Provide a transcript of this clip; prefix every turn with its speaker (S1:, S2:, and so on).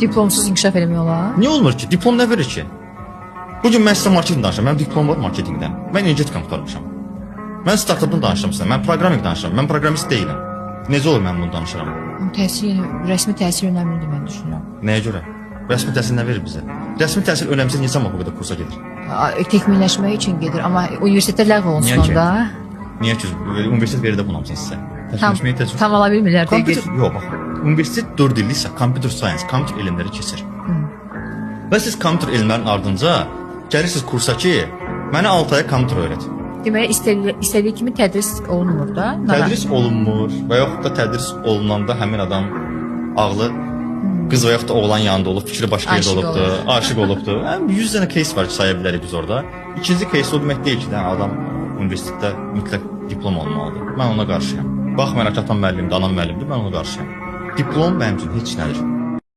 S1: Diplomsuz inkişaf eləmək olar?
S2: Niyə olmur ki? Diplom nə verir ki? Bugün mən sizə marketing danışıram. Mənim diplom var marketingdən. Mən energetikam qurtarmışam. Mən startupdan danışıram sizə. Mən proqraming danışıram. Mən proqramist deyiləm. Necə olur mən bunu danışıram?
S1: Rəsmi təhsil önəmlidir mən düşünürəm.
S2: Nəyə görə? Rəsmi təhsil nə verir bizə? Rəsmi təhsil önəmsə niyə cəmaət o qədər kursa gedir?
S1: Təkmilləşmək üçün gedir, amma universitetlər ləğv olunsun onda.
S2: Niyə ki? Universitet verir də bunamsın sizə. Təkmilləşməyə təcrübə.
S1: Tam ala bilmirlər
S2: Kompüter, yox, bax. Universitet 4 illiksə computer science, kompüter elmləri keçir. Və siz kompüter elmlərinin ardınca gəlirsiniz kursa ki, mənə 6 ay kompüter öyrət.
S1: Deməli, istədiyi kimi tədris olunmur da.
S2: Tədris olunmur və yaxud da tədris olunanda həmin adam ağlı qız və yaxud da oğlan yanında olub, fikri başqa yerdə olubdur, aşiq olubdur. 100 dənə case var ki, saya bilərik biz orada. İkinci case o demək deyil ki, adam universitetdə mütləq diplom olmalıdır. Mən ona qarşıyam. Baxmayaraq ki, atam müəllimdir, anam müəllimdir, mən ona qarşıyam. Diplom mənim üçün heç nədir.